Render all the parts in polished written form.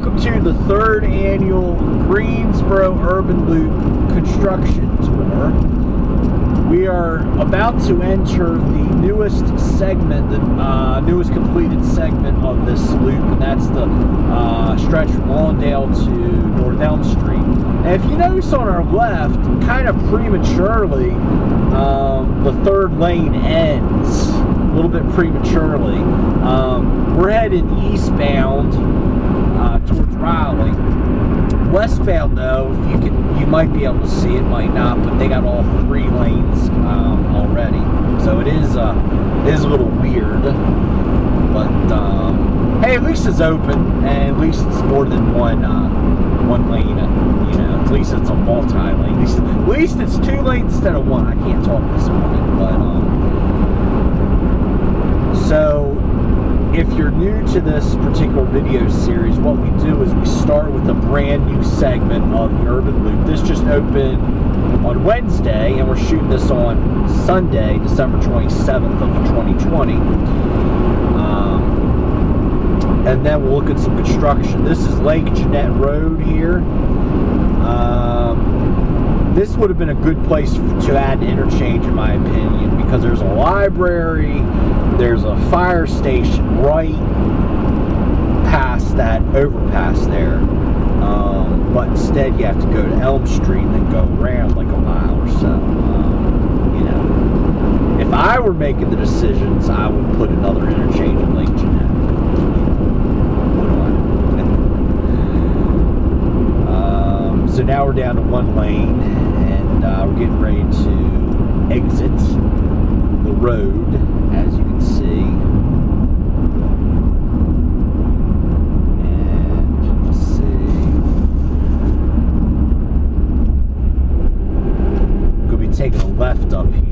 welcome to the third annual Greensboro Urban Loop construction tour. We are about to enter the newest segment, the newest completed segment of this loop, and that's the stretch from Lawndale to North Elm Street. And if you notice on our left, kind of prematurely, the third lane ends a little bit prematurely. We're headed eastbound towards Raleigh. Westbound, though, you might be able to see it, might not, but they got all three lanes already. So it is a little weird, but hey, at least it's open, and at least it's more than one lane. At least it's a multi-lane. At least it's 2 lanes instead of 1. I can't talk this morning, but so if you're new to this particular video series, what we do is we start with a brand new segment of the Urban Loop. This just opened on Wednesday, and we're shooting this on Sunday, December 27th of 2020. And then we'll look at some construction. This is Lake Jeanette Road here. This would have been a good place to add interchange, in my opinion, because there's a library, there's a fire station right past that overpass there. But instead, you have to go to Elm Street and then go around like a mile or so. If I were making the decisions, I would put another interchange in Lake Jeanette. So now we're down to 1 lane, and we're getting ready to exit the road, as you can see. And let's see. We're going to be taking a left up here.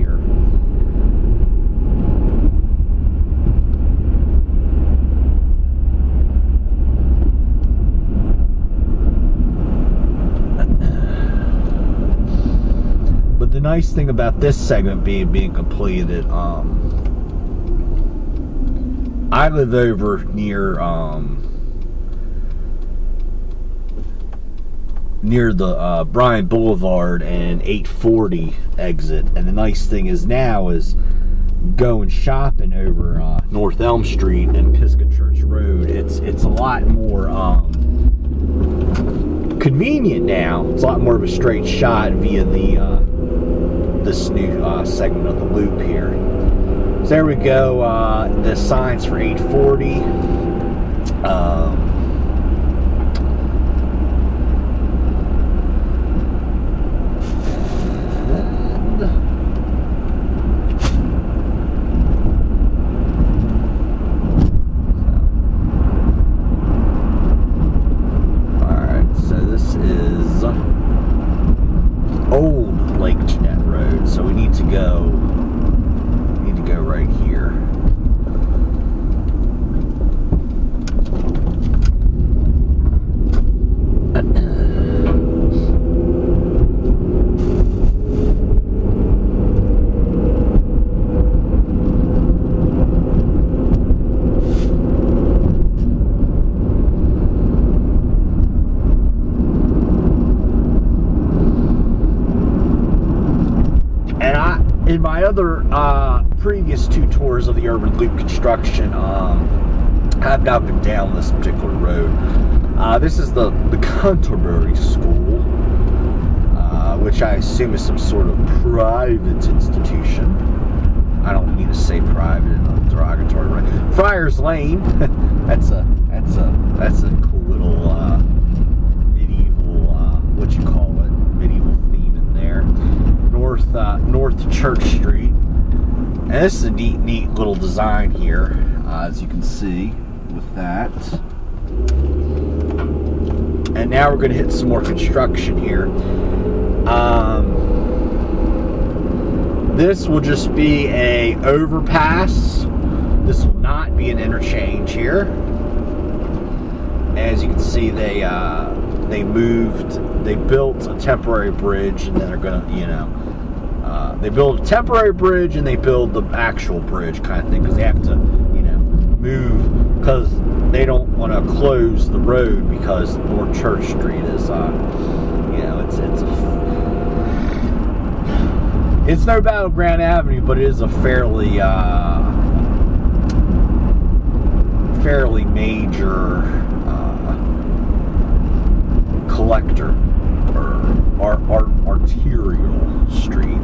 The nice thing about this segment being completed, I live over near the Bryant Boulevard and 840 exit, and the nice thing is now is going shopping over North Elm Street and Pisgah Church Road. It's a lot more convenient now. It's a lot more of a straight shot via this new segment of the loop here. So there we go. The signs for 840. Alright, so this is old Lake Jeanette Road, so we need to go right here. In my other previous 2 tours of the Urban Loop construction, I've not been down this particular road. This is the Canterbury School, which I assume is some sort of private institution. I don't mean to say private in a derogatory way. Friars Lane. that's a cool little medieval medieval theme in there. North Church Street, and this is a neat little design here, as you can see with that. And now we're going to hit some more construction here. This will just be a overpass. This will not be an interchange here. As you can see, they built a temporary bridge, and then they're going to, they build a temporary bridge and they build the actual bridge kind of thing, because they have to, move because they don't want to close the road because North Church Street is, it's no Battleground Avenue, but it is a fairly major collector or arterial street.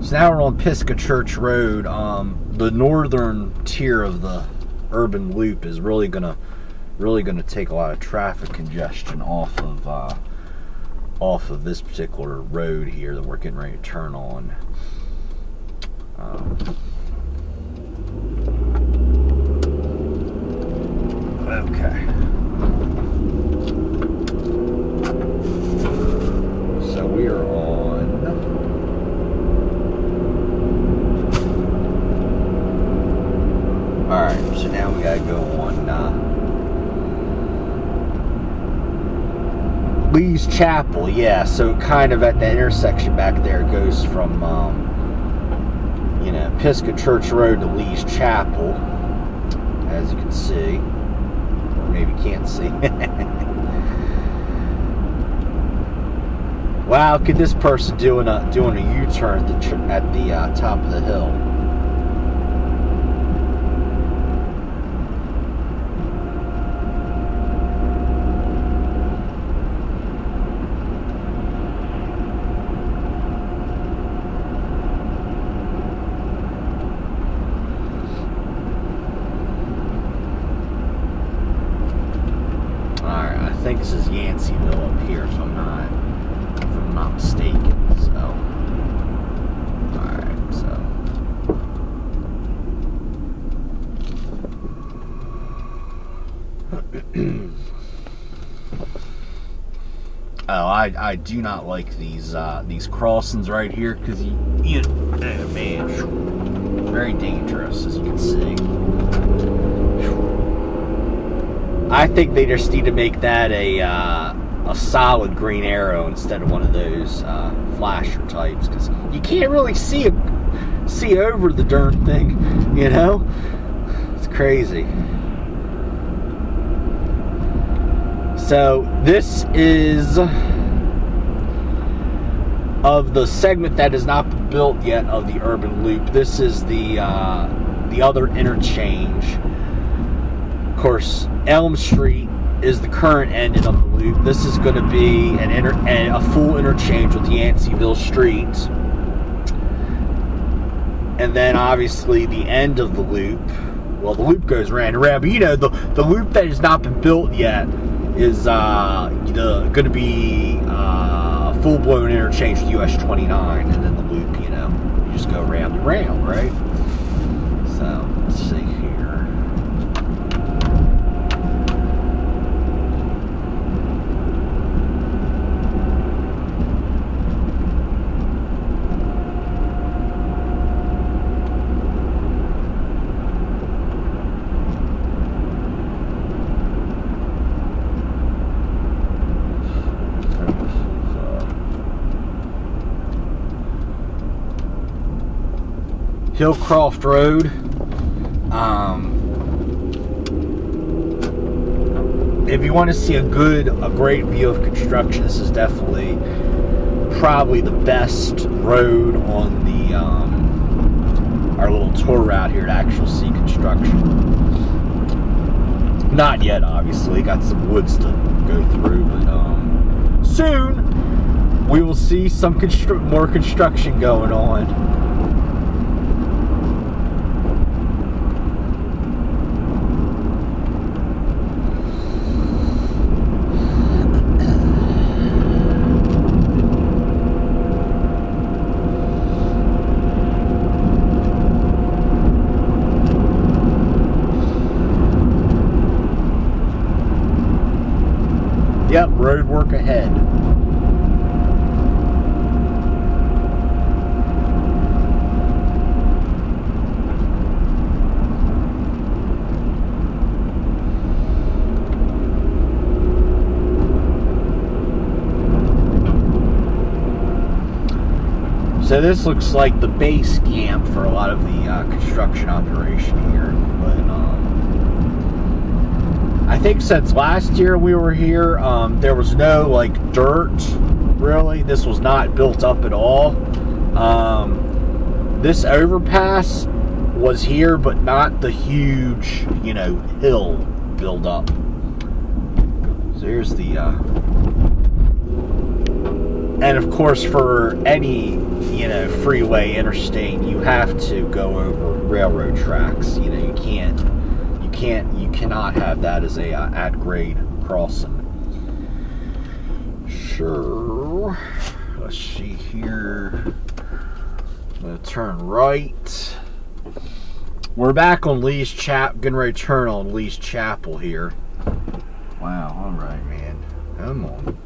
So now we're on Pisgah Church Road. The northern tier of the urban loop is really gonna take a lot of traffic congestion off of this particular road here that we're getting ready to turn on. Okay. So we are on. Alright, so now we gotta go on Lee's Chapel. Yeah, so kind of at the intersection back there, it goes from Pisgah Church Road to Lee's Chapel, as you can see, or maybe can't see. Wow, look at this person doing a U-turn at the top of the hill. I think this is Yanceyville up here, if I'm not mistaken. So, alright, so. Oh, I do not like these crossings right here because oh man, very dangerous, as you can see. I think they just need to make that a solid green arrow instead of one of those flasher types, because you can't really see over the darn thing, It's crazy. So this is of the segment that has not been built yet of the urban loop. This is the other interchange. Of course, Elm Street is the current ending of the loop. This is going to be a full interchange with Yanceyville Street. And then obviously the end of the loop, well, the loop goes round and round, but the loop that has not been built yet is going to be a full-blown interchange with US 29, and then the loop, you just go round and round, right? So, let's see here. Hillcroft Road. If you want to see a great view of construction, this is definitely probably the best road on the our little tour route here to actually see construction. Not yet, obviously. Got some woods to go through, but soon we will see some more construction going on. Yep, road work ahead. So this looks like the base camp for a lot of the construction operation here. But I think since last year we were here, there was no like dirt, really. This was not built up at all. This overpass was here, but not the huge, you know, hill build up. So here's the, and of course for any, you know, freeway, interstate, you have to go over railroad tracks. You know, you cannot have that as a at-grade crossing. Sure. Let's see here. I'm gonna turn right. We're back on Lee's Chapel, getting ready to turn on Lee's Chapel here. Wow, alright, man. Come on.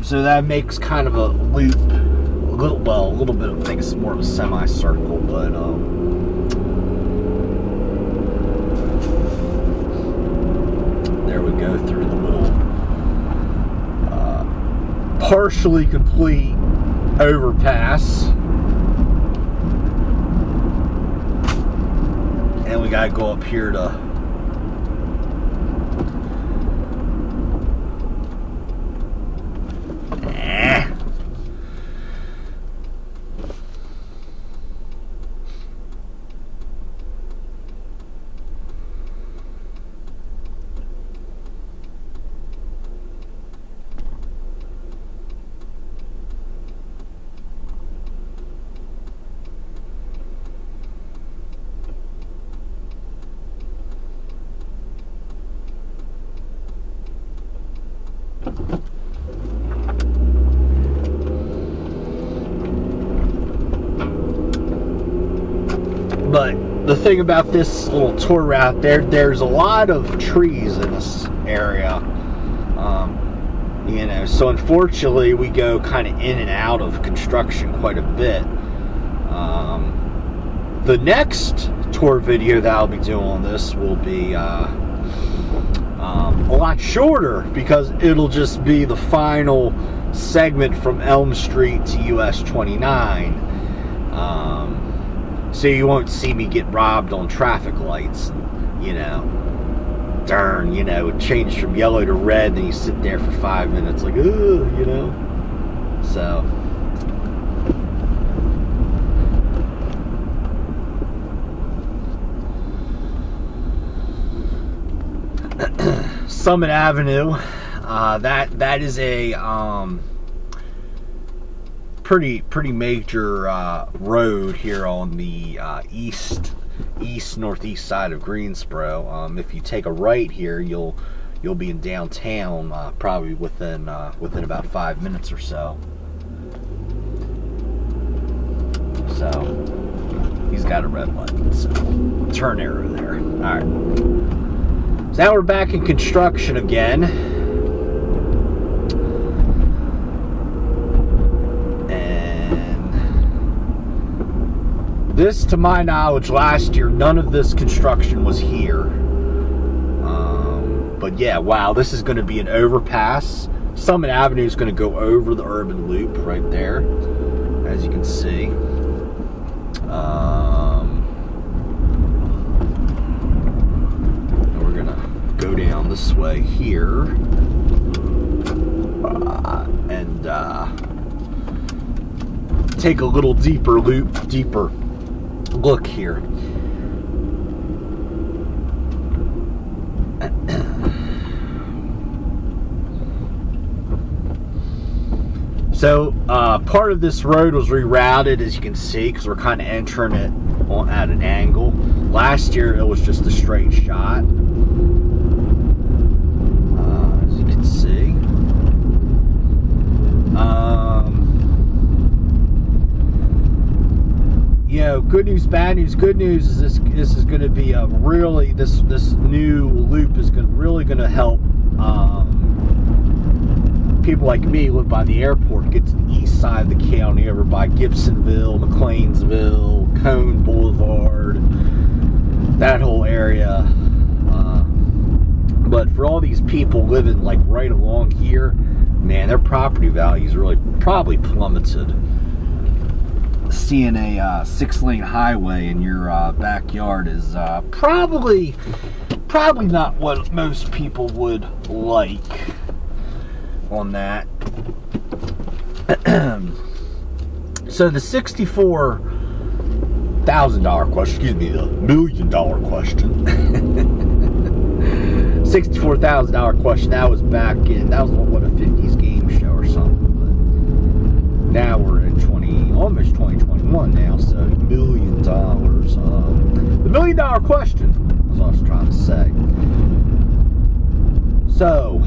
So that makes kind of a loop, a little bit of, I think it's more of a semicircle, but there we go through the little partially complete overpass. And we gotta go up here to But the thing about this little tour route, there's a lot of trees in this area. You know, so unfortunately we go kind of in and out of construction quite a bit. The next tour video that I'll be doing on this will be a lot shorter, because it'll just be the final segment from Elm Street to US 29. So you won't see me get robbed on traffic lights, you know. Darn, you know, it changed from yellow to red, then you sit there for 5 minutes like, ooh, you know. So Summit Avenue, that is a pretty major road here on the northeast side of Greensboro. If you take a right here, you'll be in downtown probably within about 5 minutes or so. So he's got a red button, so turn arrow there. All right. So now we're back in construction again. This, to my knowledge, last year, none of this construction was here. But yeah, wow, this is going to be an overpass. Summit Avenue is going to go over the urban loop right there, as you can see. We're going to go down this way here. And take a little deeper look here. So part of this road was rerouted, as you can see, because we're kind of entering it at an angle. Last year it was just a straight shot, as you can see. You know, good news, bad news. Good news is this is going to be a really, this new loop is really going to help people like me who live by the airport get to the east side of the county, over by Gibsonville, McLeansville, Cone Boulevard, that whole area. But for all these people living like right along here, man, their property values really probably plummeted. Seeing a 6-lane highway in your backyard is probably not what most people would like on that. So the $64,000 question, excuse me, the $1 million question. $64,000 question. That was back in, that was what, a 50s game show or something. But now we're in almost 2021 now, so $1 million. The $1 million question is what I was trying to say. So,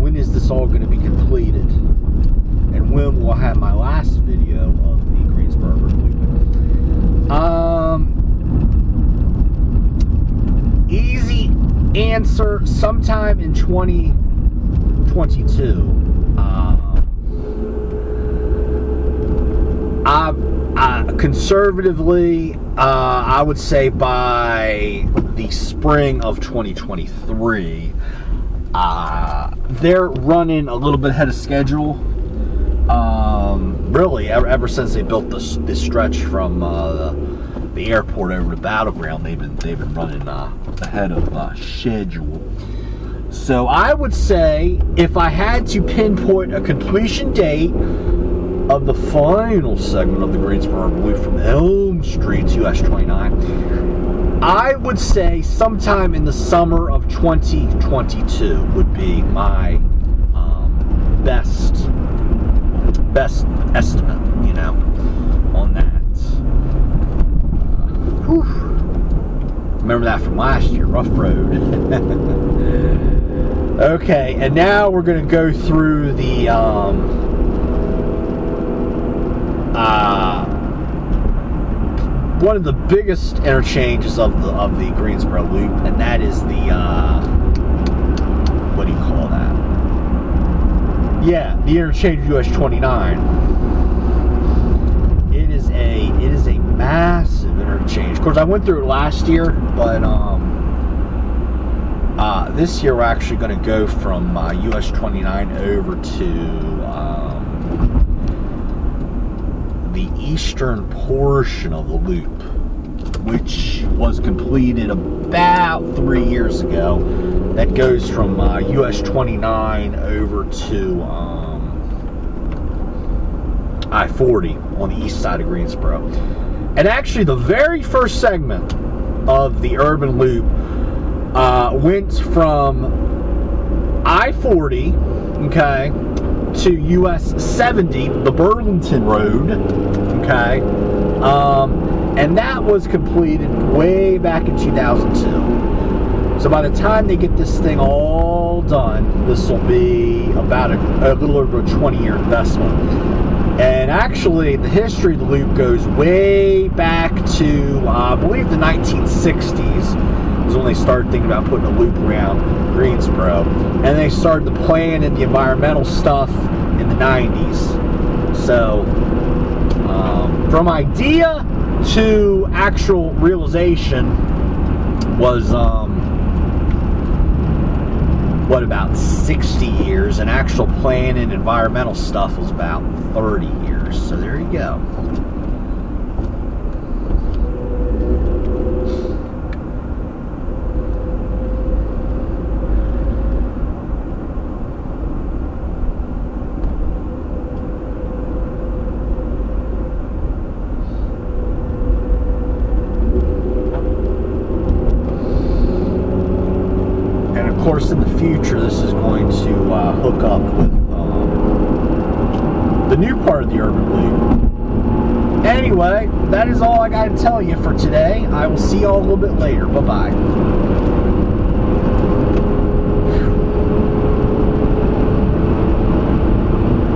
when is this all going to be completed? And when will I have my last video of the Greensboro Loop? Easy answer, sometime in 2022. Conservatively, I would say by the spring of 2023. They're running a little bit ahead of schedule. Really, ever since they built this stretch from the airport over to Battleground, they've been running ahead of schedule. So I would say, if I had to pinpoint a completion date of the final segment of the Greensboro Loop from Elm Street to US 29, I would say sometime in the summer of 2022 would be my best estimate, on that. Remember that from last year, rough road. Okay, and now we're going to go through the one of the biggest interchanges of the Greensboro Loop, and that is the what do you call that? Yeah, the interchange of US 29. It is a massive interchange. Of course, I went through it last year, but this year we're actually going to go from US 29 over to the eastern portion of the loop, which was completed about 3 years ago. That goes from US 29 over to I-40 on the east side of Greensboro. And actually, the very first segment of the urban loop went from I-40, okay, to US 70, the Burlington Road, okay, and that was completed way back in 2002. So by the time they get this thing all done, this will be about a little over a 20-year investment. And actually, the history of the loop goes way back to, I believe, the 1960s. Was when they started thinking about putting a loop around Greensboro. And they started the plan and the environmental stuff in the 90s. So, from idea to actual realization was, about 60 years, and actual plan and environmental stuff was about 30 years. So there you go. Of course, in the future, this is going to hook up with the new part of the urban loop. Anyway, that is all I got to tell you for today. I will see you all a little bit later. Bye-bye.